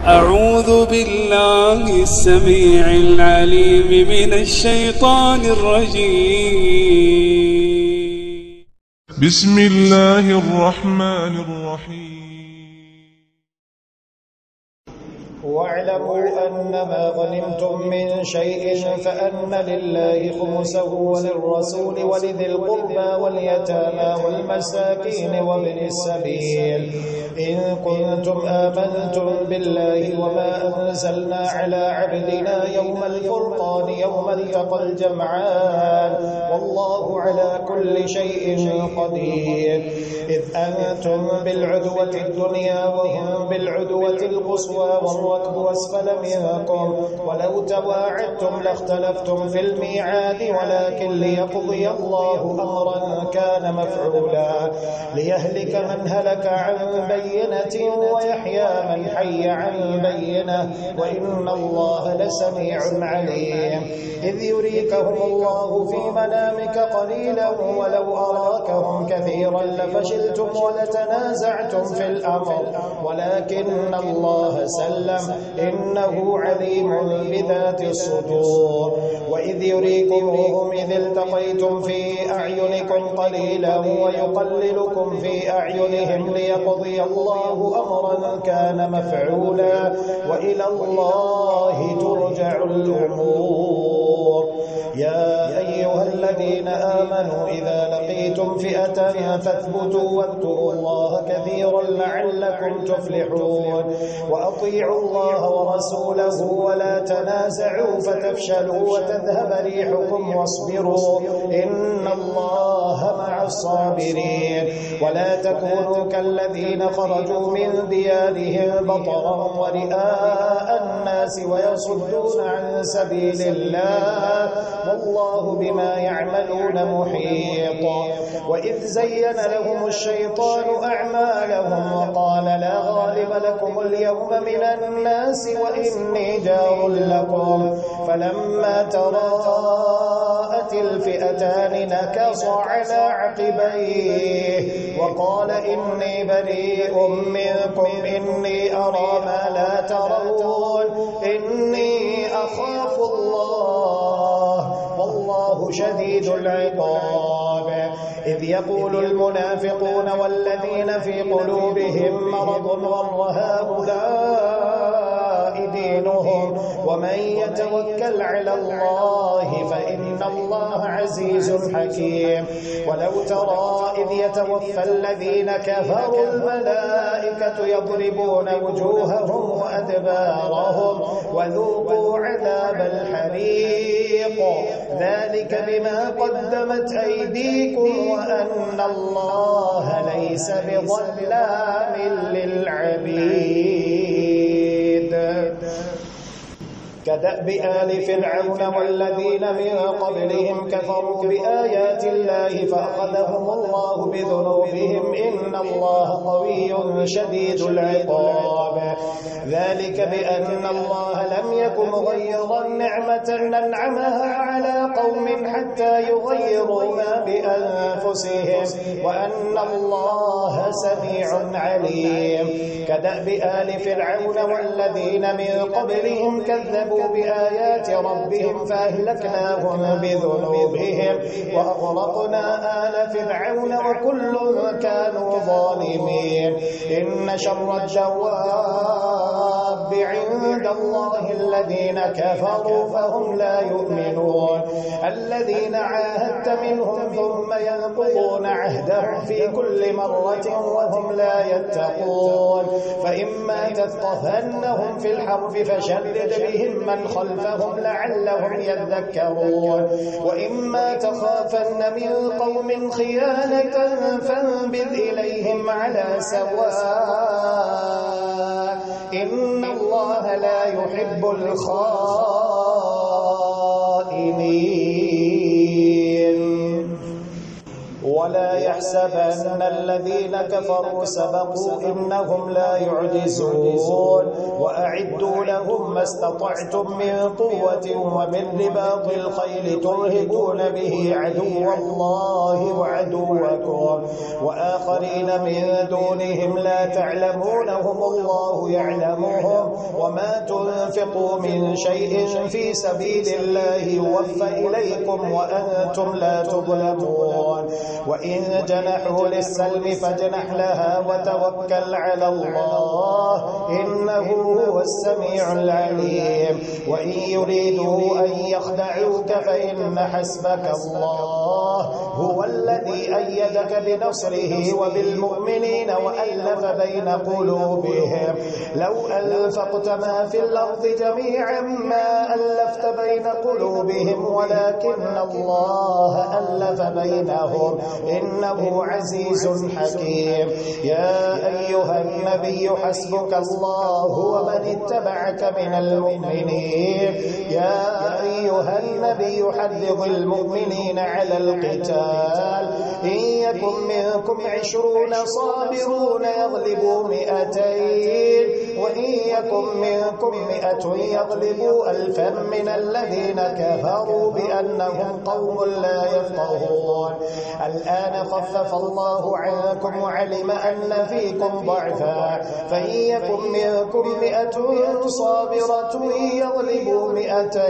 أعوذ بالله السميع العليم من الشيطان الرجيم. بسم الله الرحمن الرحيم. واعلموا أنما غنمتم من شيء فأن لله خمسه وللرسول ولذي القربى واليتامى والمساكين وابن السبيل إن كنتم آمنتم بالله وما أنزلنا على عبدنا يوم الفرقان يوم التقى الجمعان والله على كل شيء قدير. إذ أنتم بالعدوة الدنيا وهم بالعدوة القصوى والركب أسفل منكم ولو تواعدتم لاختلفتم في الميعاد ولكن ليقضي الله أمرا كان مفعولا ليهلك من هلك عن بينة ويحيى من حي عن بينة وإن الله لسميع عليم. إذ يريكهم الله في منامك قليلا ولو أراكهم كثيرا لفشلتم ولتنازعتم في الأمر ولكن الله سلم إنه عليم بذات الصدور. وإذ يريكموهم إذ التقيتم في أعينكم قليلا ويقللكم في أعينهم ليقضي الله أمرا كان مفعولا وإلى الله ترجع الأمور. يا أيها الذين آمنوا إذا لقيتم فئة فاثبتوا واذكروا الله كثيرا لعلكم تفلحون وأطيعوا الله ورسوله ولا تنازعوا فتفشلوا وتذهب ريحكم واصبروا إن الله مع الصابرين. ولا تكونوا كالذين خرجوا من ديارهم بطرا ورئاء الناس ويصدون عن سبيل الله والله بما يعملون محيط. وإذ زين لهم الشيطان أعمالهم وقال لا غالب لكم اليوم من الناس وإني جار لكم فلما تراءت الفئتان نكص على عقبيه وقال إني بريء منكم إني أرى ما لا ترون إني أخاف الله والله شديد العقاب. إذ يقول المنافقون والذين في قلوبهم مرض غر هؤلاء دينهم ومن يتوكل على الله فإن الله عزيز حكيم. ولو ترى إذ يتوفى الذين كفروا الملائكة يضربون وجوههم وأدبارهم وذوقوا عذاب الحريق ذلك بما قدمت أيديكم وأن الله ليس بظلام للعبيد. كدأب آل فرعون والذين من قبلهم كفروا بآيات الله فأخذهم الله بذنوبهم إن الله قوي شديد العقاب. ذلك بأن الله لم يكن مغيرا نعمة أنعمها على قوم حتى يغيروا ما بأنفسهم وأن الله سميع عليم. كدأب آل فرعون والذين من قبلهم كذبوا بآيات ربهم فأهلكناهم بذنوبهم وأغرقنا آل فرعون وكل كانوا ظالمين. إن شر الدواب عند الله الذين كفروا فهم لا يؤمنون الذين عاهدت منهم ثم ينقضون عهدهم في كل مرة وهم لا يتقون. فإما تثقفنهم في الحرب فشدد بهم من خلفهم لعلهم يذكرون وإما تخافن من قوم خيانة فانبذ إليهم على سواء إن الله لا يحب الخائنين. ولا يحسبن الذين كفروا سبقوا إنهم لا يعجزون وأعدوا لهم ما استطعتم من قوة ومن رباط الخيل ترهبون به عدو الله وعدوكم وآخرين من دونهم لا تعلمونهم الله يعلمهم وما تنفقوا من شيء في سبيل الله يوفى إليكم وأنتم لا تظلمون وإن جنحوا للسلم فاجنح لها وتوكل على الله إنه هو السميع العليم وإن يريدوا أن يخدعوك فإن حسبك الله هو الذي أيدك بنصره وبالمؤمنين وألف بين قلوبهم لو أنفقت ما في الأرض جميعا ما ألفت بين قلوبهم ولكن الله ألف بينهم إنه عزيز حكيم يا أيها النبي حسبك الله ومن اتبعك من المؤمنين يا أيها النبي حرض المؤمنين على القتال إن يكن منكم 20 صابرون يغلبوا 200 وإن يكن منكم 100 يغلبوا 1000 من الذين كفروا بأنهم قوم لا يفقهون الآن خفف الله عنكم وعلم أن فيكم ضعفا فإن يكن منكم 100 صابرة يغلبوا 200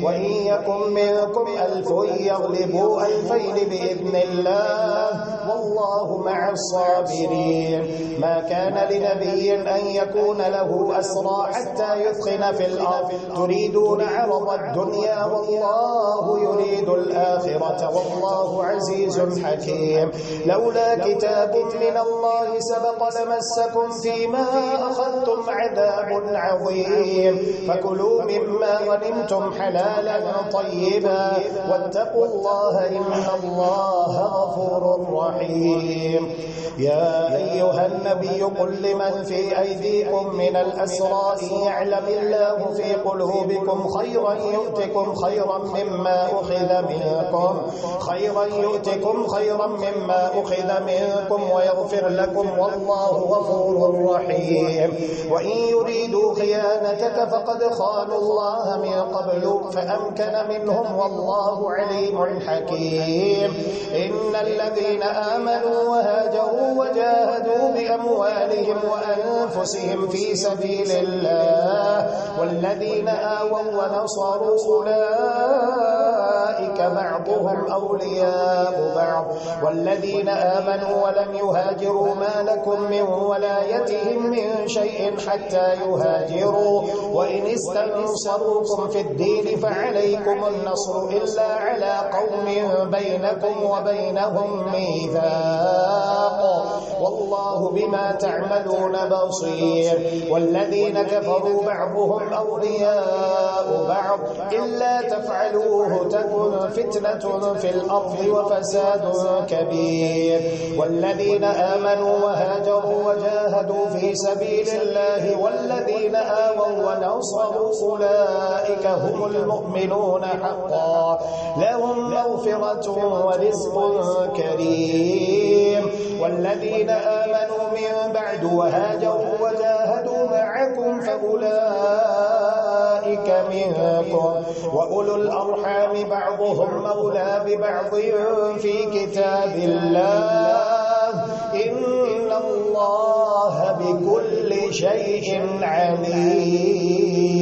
وإن يكن منكم 1000 يغلبوا 2000 بإذن الله والله مع الصابرين ما كان لنبي أن يكون له أسرى حتى يثخن في الأرض تريدون عرض الدنيا والله يريد الآخرة والله عزيز حكيم لولا كتاب من الله سبق لمسكم فيما أخذتم عذاب عظيم فكلوا مما غنمتم حلالا طيبا واتقوا الله إن الله غفور رحيم يا أيها النبي قل لمن في أيديكم من الأسرى إن يعلم الله في قلوبكم خيرا يؤتكم خيرا مما أخذ منكم ويغفر لكم والله غفور رحيم وإن يريدوا خيانتك فقد خانوا الله من قبل فأمكن منهم والله عليم حكيم إن الذين آمنوا وهاجروا وجاهدوا بأموالهم وأنفسهم في سبيل الله والذين آووا ونصروا أولئك بعضهم أولياء بعض والذين آمنوا ولم يهاجروا ما لكم من ولايتهم من شيء حتى يهاجروا وإن استنصروكم في الدين فعليكم النصر إلا على قوم بينكم وبينهم ميثاق والله بما تعملون بصير والذين كفروا بعضهم أولياء بعض إلا تفعلوه تكن فتنة في الأرض وفساد كبير والذين آمنوا وهاجروا وجاهدوا في سبيل الله والذين آووا ونصروا أولئك هم المؤمنون حقا لهم مغفرة ورزق كريم والذين آمنوا من بعد وهاجروا وجاهدوا معكم فأولئك منكم وأولو الأرحام بعضهم مولى ببعض في كتاب الله إن الله بكل شيء عليم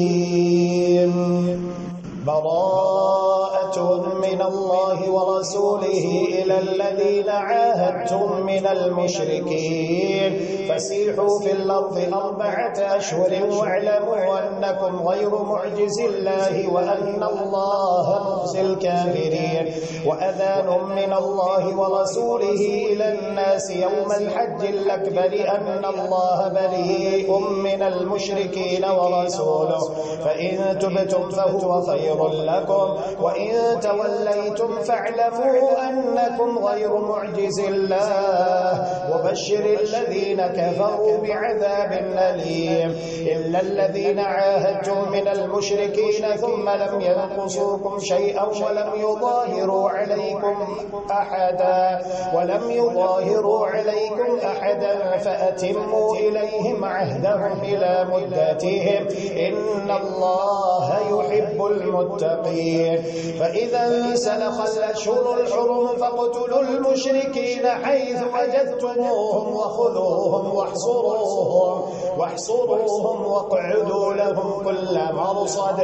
براءة من الله ورسوله إلى الذين عاهدتم من المشركين فسيحوا في الأرض 4 أشهر واعلموا أنكم غير معجز الله وأن الله مخزي الكافرين وأذان من الله ورسوله إلى الناس يوم الحج الأكبر أن الله بريء من المشركين ورسوله فإن تبتم فهو خير لكم وإن توليتم توليتم فاعلموا أنكم غير معجز الله وبشر الذين كفروا بعذاب أليم إلا الذين عاهدتم من المشركين ثم لم ينقصوكم شيئا ولم يظاهروا عليكم أحدا فأتموا إليهم عهدهم إلى مدتهم إن الله يحب المتقين فإذا انسلخ الأشهر الحرم فاقتلوا المشركين حيث وجدتموهم وخذوهم واحصروهم واقعدوا لهم كل مرصد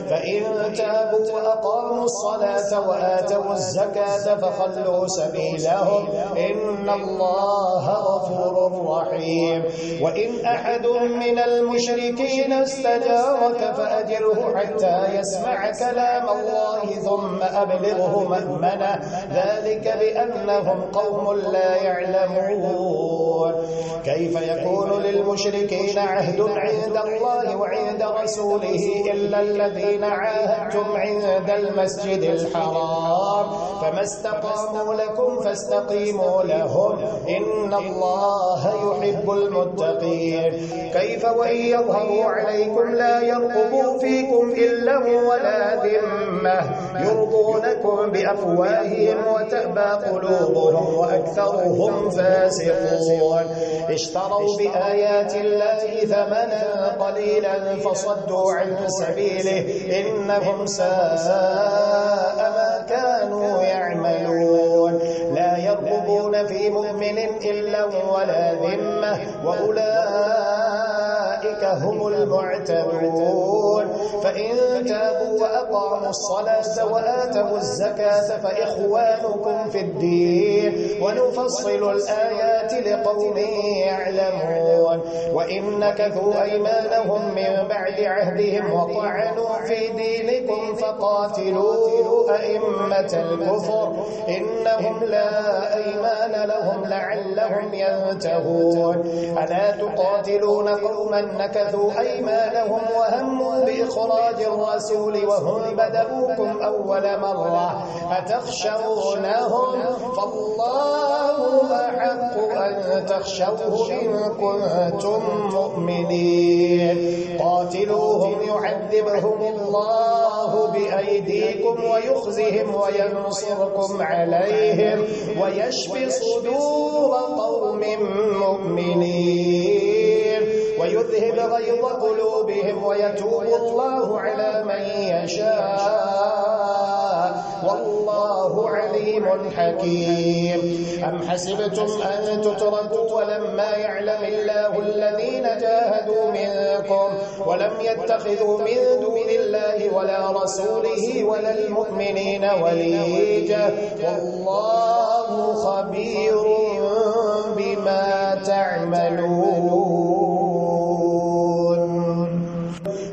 فإن تابوا وأقاموا الصلاة وآتوا الزكاة فخلوا سبيلهم إن الله غفور رحيم وإن أحد من المشركين استجارك فأجره حتى يسمع كلام الله ثم أبلغه مأمنه ذلك بأنهم قوم لا يعلمون كيف يكون للمشركين عهد عند الله وعند رسوله إلا الذين عاهدتم عند المسجد الحرام فما استقاموا لكم فاستقيموا لهم إن الله يحب المتقين كيف وإن يظهروا عليكم لا يرقبوا فيكم إلا ولا ذمة يرضونكم بأفواههم وتأبى قلوبهم وأكثرهم فاسقون اشتروا بآيات الله ثمنا قليلا فصدوا عن سبيله إنهم ساء ما كانوا يعملون لا يرقبون في مؤمن إلا ولا ذمة وأولئك هم المعتدون فإن تابوا وأقاموا الصلاة وآتوا الزكاة فإخوانكم في الدين ونفصل الآيات لقوم يعلمون وإن نكثوا أيمانهم من بعد عهدهم وطعنوا في دينكم فقاتلوا أئمة الكفر إنهم لا أيمان لهم لعلهم ينتهون ألا تقاتلون قوما نكثوا أيمانهم وهموا بإخراج الرسول وهم بدؤوكم أول مرة أتخشونهم فالله أحق أن تخشوه إن كنتم مؤمنين قاتلوهم يعذبهم الله بأيديكم ويخزهم وينصركم عليهم ويشفي صدور قوم مؤمنين ويذهب غيظ قلوبهم ويتوب الله على من يشاء والله عليم حكيم أم حسبتم أن تتركوا ولما يعلم الله الذين جاهدوا منكم ولم يتخذوا من دون الله ولا رسوله ولا المؤمنين وليجا والله خبير بما تعملون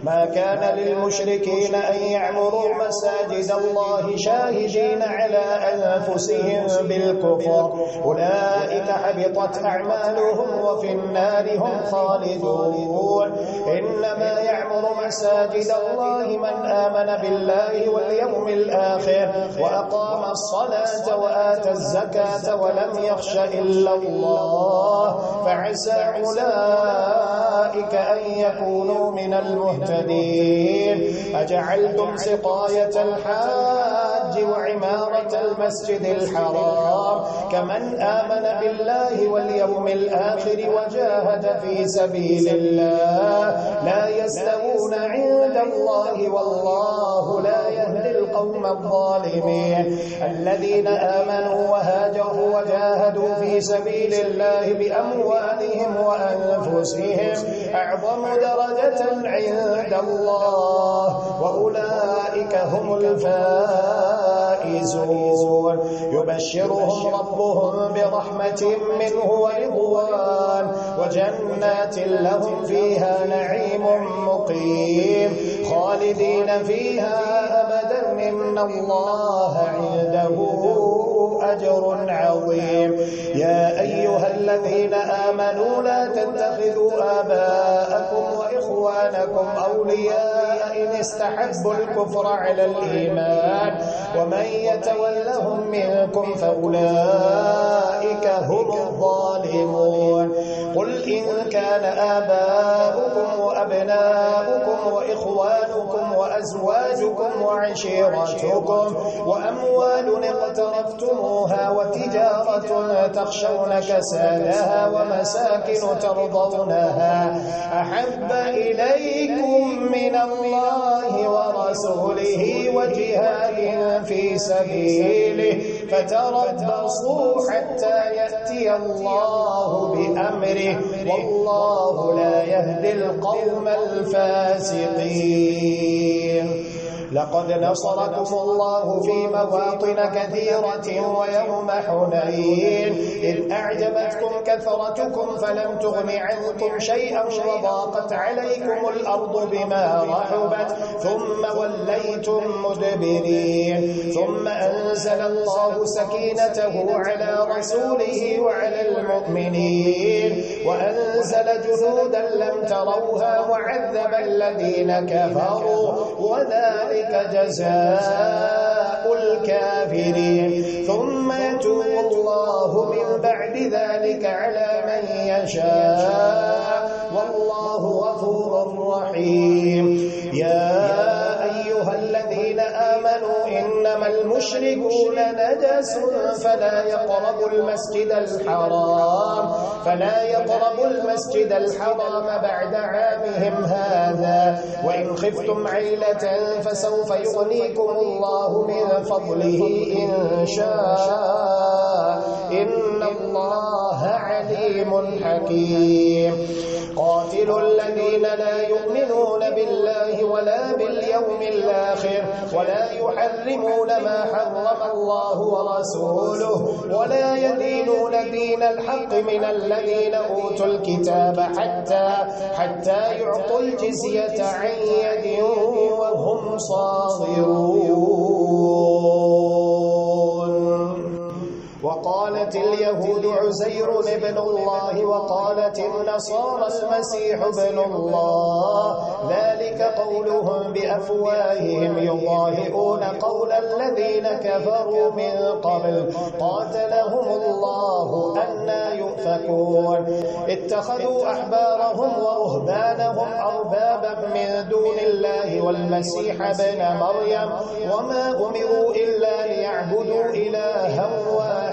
ما كان للمشركين أن يعمروا مساجد الله شاهدين على أنفسهم بالكفر أولئك حبطت أعمالهم وفي النار هم خالدون إنما يعمر مساجد الله من آمن بالله واليوم الآخر وأقام الصلاة وآتى الزكاة ولم يخش إلا الله فعسى أولئك أن يكونوا من المهتدين أجعلتم سقاية الحاج وعمارة المسجد الحرام كمن آمن بالله واليوم الآخر وجاهد في سبيل الله لا يستوون عند الله والله لا يهدي القوم الظالمين الذين آمنوا وهاجروا وجاهدوا في سبيل الله بأموالهم وأنفسهم أعظم درجة عند الله وأولئك هم الفائزون يبشرهم ربهم برحمة منه ورضوان وجنات لهم فيها نعيم مقيم خالدين فيها أبدا إن الله عنده أجر عظيم يا أيها الذين آمنوا لا تتخذوا آباءكم وإخوانكم أولياء إن استحبوا الكفر على الإيمان ومن يتولهم منكم فأولئك هم الظالمون قل إن كان آباؤكم وأبناؤكم وإخوانكم وأزواجكم وعشيرتكم وأموال اقترفتموها وتجارة تخشون كسادها ومساكن ترضونها أحب إليكم من الله ورسوله وجهاد في سبيله فتربصوا حتى يأتي الله بأمره والله لا يهدي القوم الفاسقين لقد نصركم الله في مواطن كثيرة ويوم حنين إذ أعجبتكم كثرتكم فلم تغن عنكم شيئا وضاقت عليكم الأرض بما رحبت ثم وليتم مدبرين ثم أنزل الله سكينته على رسوله وعلى المؤمنين وأنزل جنودا لم تروها وعذب الذين كفروا وذلك جزاء الكافرين ثم يتوب الله من بعد ذلك على من يشاء والله غفور رحيم يا أيها الذين آمنوا إنما المشركون نجس فلا يقربوا المسجد الحرام بعد عامهم هذا وإن خفتم عيلة فسوف يغنيكم الله من فضله إن شاء إن الله عليم حكيم قاتلوا الذين لا يؤمنون بالله ولا باليوم الآخر ولا يحرمون ما حرم الله ورسوله ولا يدينون دين الحق من الذين أوتوا الكتاب حتى يعطوا الجزية عن يد وهم صاغرون وقالت اليهود عزير ابن الله وقالت النصارى المسيح ابن الله ذلك قولهم بأفواههم يضاهئون قول الذين كفروا من قبل قاتلهم الله أنى يؤفكون اتخذوا أحبارهم ورهبانهم أربابا من دون الله والمسيح ابن مريم وما أمروا إلا ليعبدوا إلها واحدا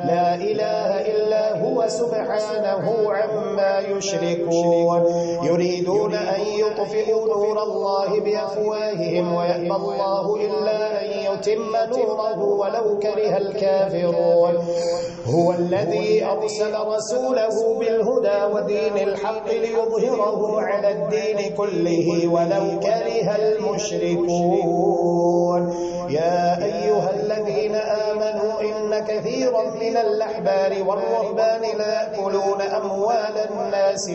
لا إله إلا هو سبحانه عما يشركون يريدون أن يطفئوا نور الله بأفواههم ويأبى الله إلا أن يتم نوره ولو كره الكافرون هو الذي أرسل رسوله بالهدى ودين الحق ليظهره على الدين كله ولو كره المشركون يا أيها الذين آمنوا إن كثيرا من الأحبار والرهبان لا يأكلون أموال الناس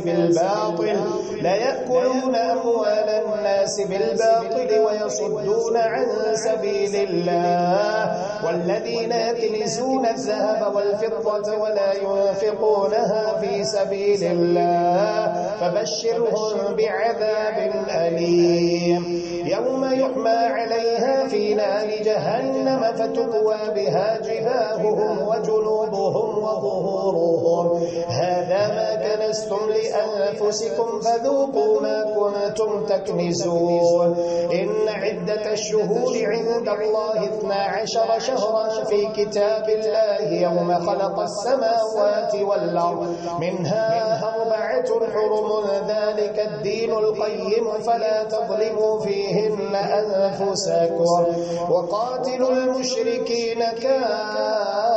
بالباطل ويصدون عن سبيل الله والذين يكنزون الذهب والفضة ولا ينفقونها في سبيل الله فبشرهم بعذاب أليم يوم يحمى عليها في نار جهنم فتكوى بها جباههم وجنوبهم وظهورهم هذا ما كنزتم لأنفسكم فذوقوا ما كنتم تكنزون إن عدة الشهور عند الله 12 شهرا في كتاب الله يوم خلق السماوات والأرض منها 4 حرم ذلك الدين القيم فلا تظلموا فيهن أنفسكم وقاتلوا المشركين كافة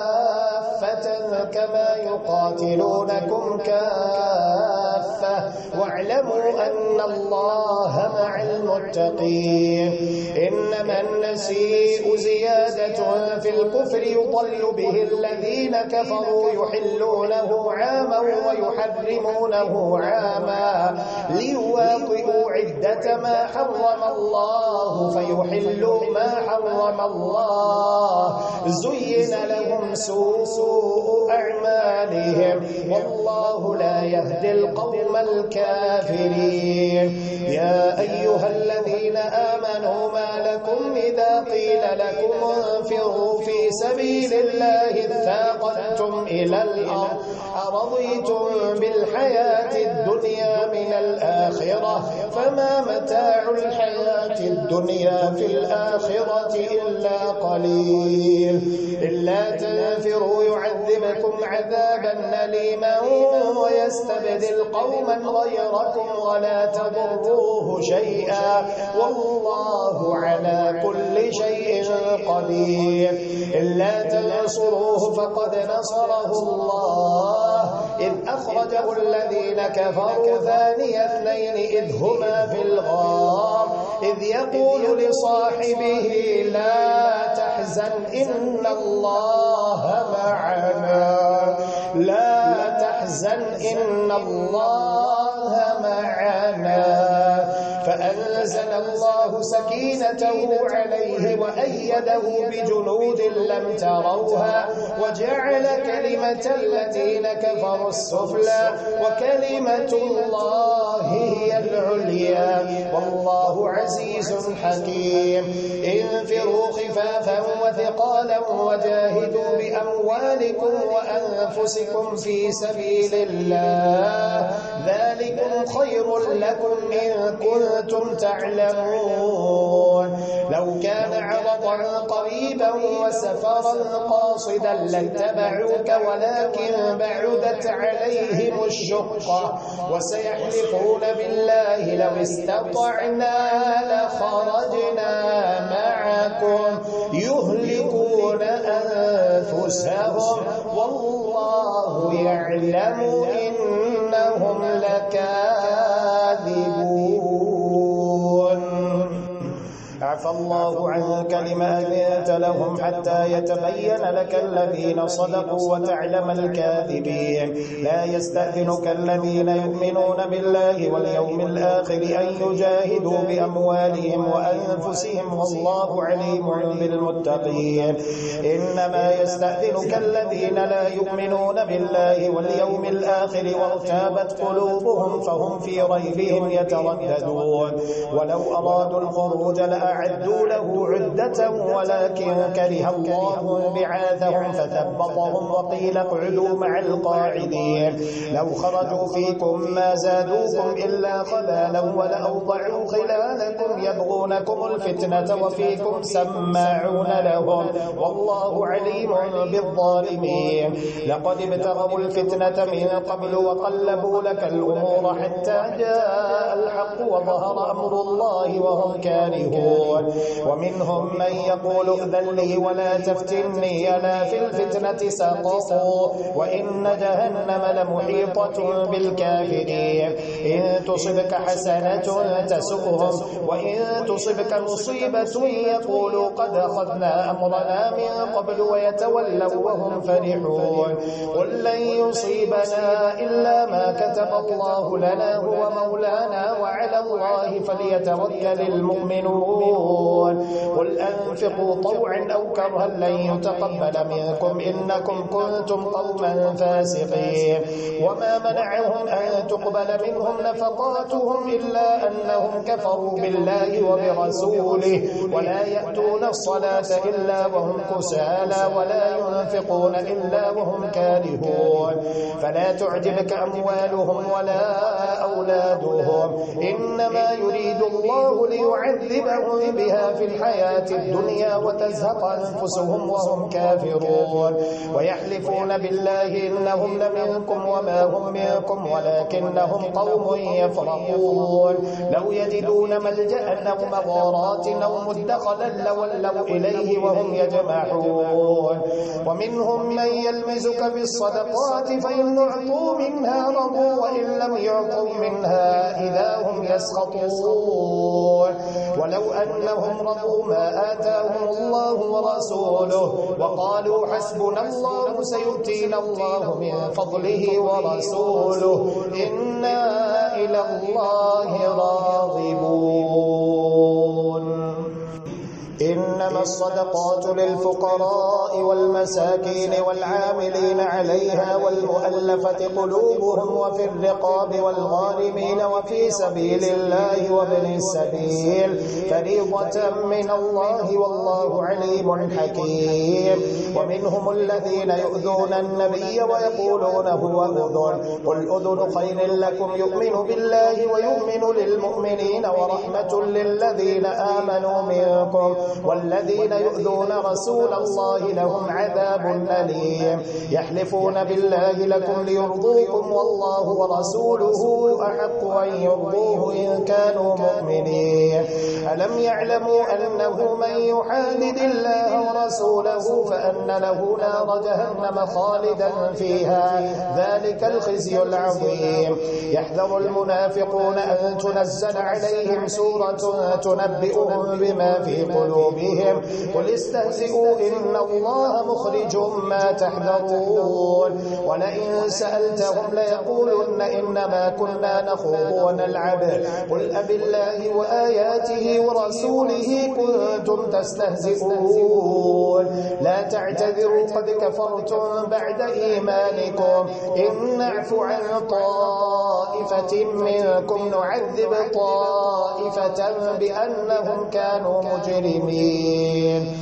كما يقاتلونكم كافة واعلموا أن الله مع المتقين إنما النسيء زيادة في الكفر يضل به الذين كفروا يحلونه عاما ويحرمونه عاما ليواطئوا عدة ما حرم الله فيحلوا ما حرم الله زين لهم سوء أعمالهم والله لا يهدي القوم القوم الكافرين. يا أيها الذين آمنوا ما لكم إذا قيل لكم انفروا في سبيل الله اثاقلتم إلى الأرض أرضيتم بالحياة الدنيا من الآخرة فما متاع الحياة الدنيا في الآخرة إلا قليل. إلا تنفروا يعذبكم عذابا أليما ويستبدل قوما غيركم ولا تضروه شيئا والله على كل شيء قدير. إلا تنصروه فقد نصره الله إذ أخرجه الذين كفروا ثاني اثنين إذ هما في الغار إذ يقول لصاحبه لا تحزن إن الله معنا لا تحزن إن الله معنا فأنزل الله سكينته عليه وأيده بجنود لم تروها وجعل كلمة الذين كفروا السفلى وكلمة الله هي العليا والله عزيز حكيم. انفروا خفافا وثقالا وجاهدوا بأموالكم وأنفسكم في سبيل الله ذلكم خير لكم إن كنتم تعلمون. لو كان عرضا قريبا وسفرا قاصدا لاتبعوك ولكن بعدت عليهم الشقة وسيحلفون بالله لو استطعنا لخرجنا معكم يهلكون أنفسهم والله يعلم إنهم لكاذبون. عفى الله عنك لما أذنت لهم حتى يتبين لك الذين صدقوا وتعلم الكاذبين. لا يستأذنك الذين يؤمنون بالله واليوم الآخر أن يجاهدوا بأموالهم وأنفسهم والله عليم بالمتقين. إنما يستأذنك الذين لا يؤمنون بالله واليوم الآخر وارتابت قلوبهم فهم في ريبهم يترددون. ولو أرادوا الخروج أعدوا له عدة ولكن كره الله بعاثهم فثبطهم وقيل اقعدوا مع القاعدين. لو خرجوا فيكم ما زادوكم إلا خبالا ولأوضعوا خلالكم يبغونكم الفتنة وفيكم سماعون لهم والله عليم بالظالمين. لقد ابتغوا الفتنة من قبل وقلبوا لك الأمور حتى جاء الحق وظهر أمر الله وهم كارهون. ومنهم من يقول ائذن لي ولا تفتني ألا في الفتنة سقطوا وإن جهنم لمحيطة بالكافرين. إن تصبك حسنة تسؤهم وإن تصبك مصيبة يقولوا قد أخذنا أمرنا من قبل ويتولوا وهم فرحون. قل لن يصيبنا إلا ما كتب الله لنا هو مولانا وعلى الله فليتوكل المؤمنون. قل أنفقوا طوعا أو كرها لن يتقبل منكم إنكم كنتم قوما فاسقين. وما منعهم أن تقبل منهم نفقاتهم إلا أنهم كفروا بالله وبرسوله ولا يأتون الصلاة إلا وهم كسالى ولا ينفقون إلا وهم كارهون. فلا تعجبك أموالهم ولا أولادهم إنما يريد الله ليعذبهم بها في الحياة الدنيا وتزهق أنفسهم وهم كافرون. ويحلفون بالله إنهم لمنكم وما هم منكم ولكنهم قوم يفرقون. لو يجدون ملجأ أو مغارات أو مدخلا لولوا إليه وهم يجمعون. ومنهم من يلمزك بالصدقات فإن أعطوا منها رضوا وإن لم يعطوا منها إذا هم يسخطون. ولو أنهم رضوا ما آتاهم الله ورسوله وقالوا حسبنا الله سيؤتينا الله من فضله ورسوله إنا إلى الله راغبون. إن إنما الصدقات للفقراء والمساكين والعاملين عليها والمؤلفة قلوبهم وفي الرقاب والغارمين وفي سبيل الله وابن السبيل فريضة من الله والله عليم حكيم. ومنهم الذين يؤذون النبي ويقولون هو أذن قل أذن خير لكم يؤمن بالله ويؤمن للمؤمنين ورحمة للذين آمنوا منكم والذين يؤذون رسول الله لهم عذاب أليم. يحلفون بالله لكم ليرضوكم والله ورسوله أحق أن يرضوه إن كانوا مؤمنين. ألم يعلموا أنه من يحادد الله ورسوله فأن له نار جهنم خالدا فيها ذلك الخزي العظيم. يحذر المنافقون أن تنزل عليهم سورة تنبئهم بما في قلوبهم قل استهزئوا إن الله مخرج ما تحذرون ولئن سألتهم ليقولن إنما كنا نخوض ونلعب قل أبالله وآياته ورسوله كنتم تستهزئون لا تعتذروا قد كفرتم بعد إيمانكم إن نعف عن طائفة منكم نعذب طائفة بأنهم كانوا مجرمين.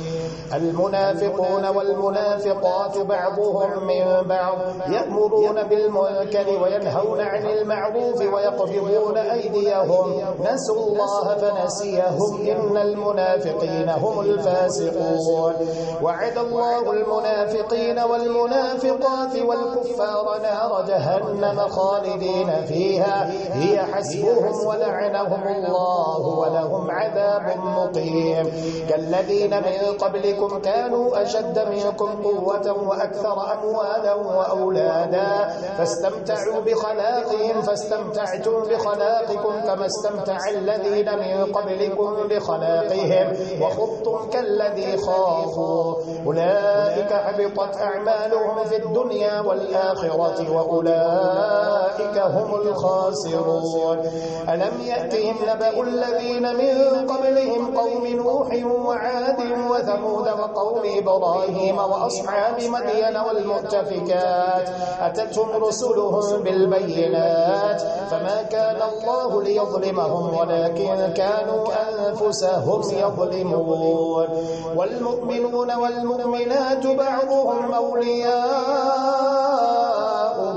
المنافقون والمنافقات بعضهم من بعض يأمرون بالمنكر وينهون عن المعروف ويقبضون أيديهم نسوا الله فنسيهم إن المنافقين هم الفاسقون. وعد الله المنافقين والمنافقات والكفار نار جهنم خالدين فيها هي حسبهم ولعنهم الله ولهم عذاب مقيم. كالذين من قبلكم كانوا أشد منكم قوة وأكثر أموالا وأولادا فاستمتعوا بخلاقهم فاستمتعتم بخلاقكم كما استمتع الذين من قبلكم بخلاقهم وخضتم كالذي خاضوا أولئك حبطت أعمالهم في الدنيا والآخرة وأولئك هم الخاسرون. ألم يأتهم نبأ الذين من قبلهم قوم نوح وعاد وثمود وقوم إبراهيم وأصحاب مدين والمؤتفكات أتتهم رسلهم بالبينات فما كان الله ليظلمهم ولكن كانوا أنفسهم يظلمون. والمؤمنون والمؤمنات بعضهم أولياء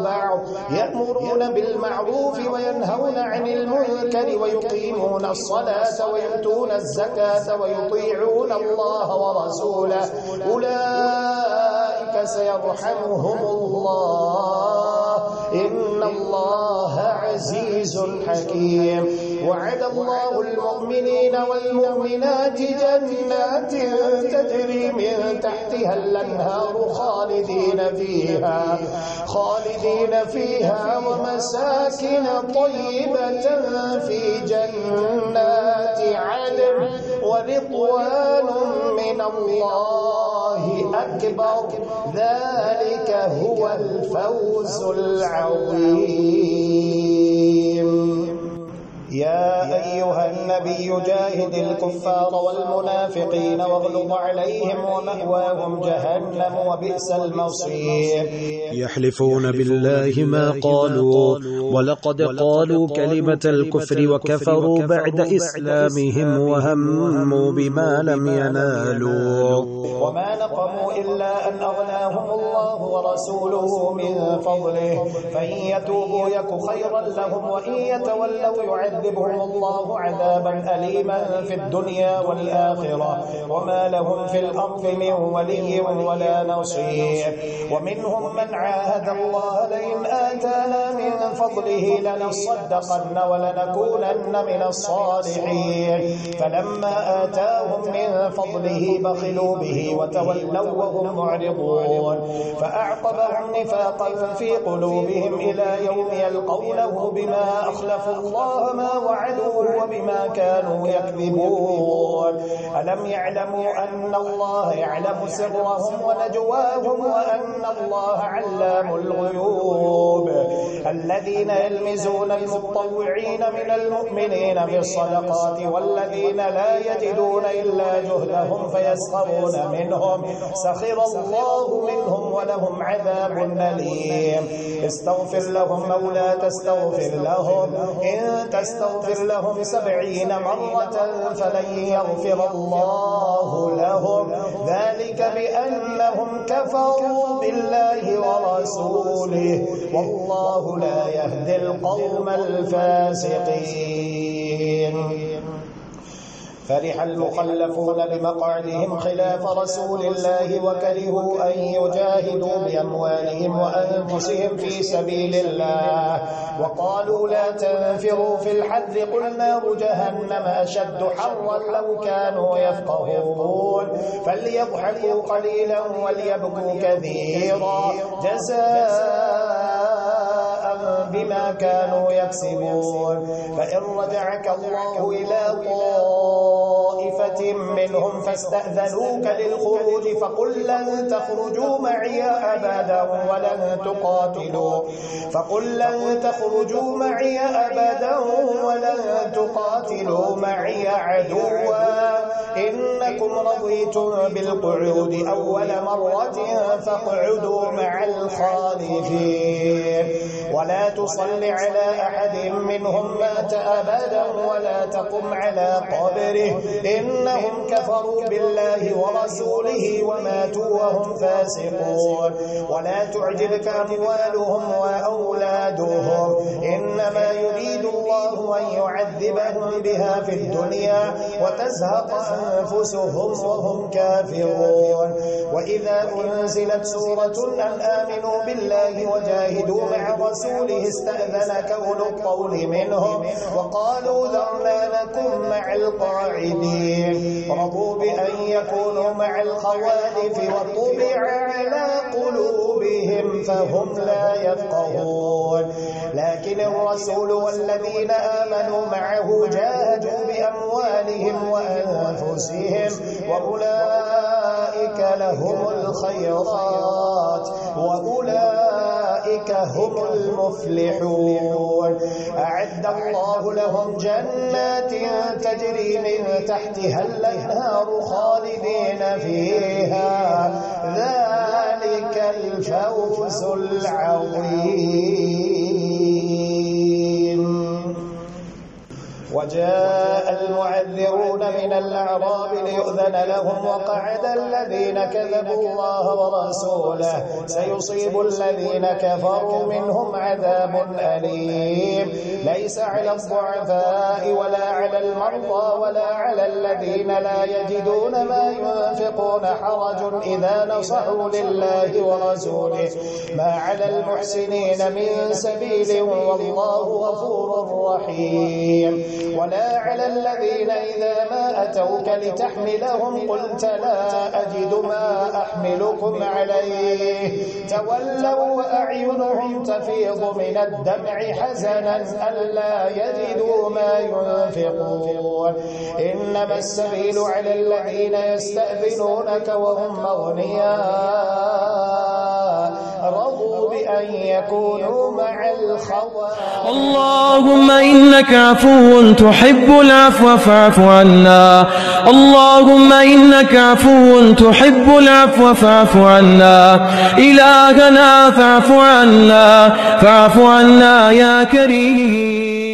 بعض يأمرون بالمعروف وينهون عن المنكر ويقيمون الصلاة ويؤتون الزكاة ويطيعون الله ورسوله أولئك سيرحمهم الله إن الله عزيز حكيم. وعد الله المؤمنين والمؤمنات جنات تجري من تحتها الأنهار خالدين فيها ومساكن طيبة في جنات عدن ورضوان من الله أكبر ذلك هو الفوز العظيم. يا أيها النبي جاهد الكفار والمنافقين واغلظ عليهم ومأواهم جهنم وبئس المصير. يحلفون بالله ما قالوا ولقد قالوا كلمة الكفر وكفروا بعد إسلامهم وهموا بما لم ينالوا وما نقموا إلا أن أغناهم الله ورسوله من فضله فإن يتوبوا يك خيرا لهم وإن يتولوا يعذبهم الله عذابا أليما في الدنيا والآخرة وما لهم في الأرض من ولي ولا نصير. ومنهم من عاهد الله لئن آتانا من فضله لنصدقن ولنكونن من الصالحين فلما آتاهم من فضله بخلوا به وتولوا وهم معرضون فأعقبهم نفاقا في قلوبهم إلى يوم يلقونه بما أخلفوا الله ما ما وعدوه وبما كانوا يكذبون ألم يعلموا أن الله يعلم سرهم ونجواهم وأن الله علام الغيوب الذين يلمزون المتطوعين من المؤمنين في الصدقات والذين لا يجدون إلا جهدهم فيسخرون منهم سخر الله منهم ولهم عذاب أليم استغفر لهم أو لا تستغفر لهم إن تستغفر لهم 70 مرة فلن يغفر الله لهم ذلك بأنهم كفروا بالله ورسوله والله لا يهدي القوم الفاسقين فرح المخلفون بمقعدهم خلاف رسول الله وكرهوا أن يجاهدوا بأموالهم وأنفسهم في سبيل الله وقالوا لا تنفروا في الحر قل نار جهنم أشد حرا لو كانوا يفقهون فليضحكوا قليلا وليبكوا كثيرا جزاء بما كانوا يكسبون فإن رجعك الله إلى طائفة منهم فاستأذنوك للخروج فقل لن تخرجوا معي أبدا ولن تقاتلوا معي عدوا إنكم رضيتم بالقعود أول مرة فاقعدوا مع الخالفين ولا تصل على أحد منهم مات أبدا ولا تقم على قبره إنهم كفروا بالله ورسوله وماتوا وهم فاسقون ولا تعجبك أموالهم وأولادهم إنما يريد الله أن يعذبهم بها في الدنيا وتزهق أنفسهم وهم كافرون وإذا أنزلت سورة أن آمنوا بالله وجاهدوا مع رسوله استأذنك أولو الطول منهم وقالوا ذرنا نكن مع القاعدين رضوا بأن يكونوا مع الخوالف وطبع على قلوبهم فهم لا يفقهون لكن الرسول والذين آمنوا معه جاهدوا بأموالهم وأنفسهم وأولئك لهم الخيرات وأولئك هم المفلحون أعد الله لهم جنات تجري من تحتها الأنهار خالدين فيها ذلك الفوز العظيم وجاء المعذرون من الأعراب ليؤذن لهم وقعد الذين كذبوا الله ورسوله سيصيب الذين كفروا منهم عذاب أليم ليس على الضعفاء ولا على المرضى ولا على الذين لا يجدون ما ينفقون حرج إذا نصحوا لله ورسوله ما على المحسنين من سبيل والله غفور رحيم ولا على الذين إذا ما أتوك لتحملهم قلت لا أجد ما أحملكم عليه تولوا وأعينهم تفيض من الدمع حزنا ألا يجدوا ما ينفقون إنما السبيل على الذين يستأذنونك وهم أغنياء رضوا بأن يكونوا مع الخوالف اللهم إنك عفو تحب العفو فاعف عنا اللهم إنك عفو تحب العفو فاعف عنا إلهنا فاعف عنا يا كريم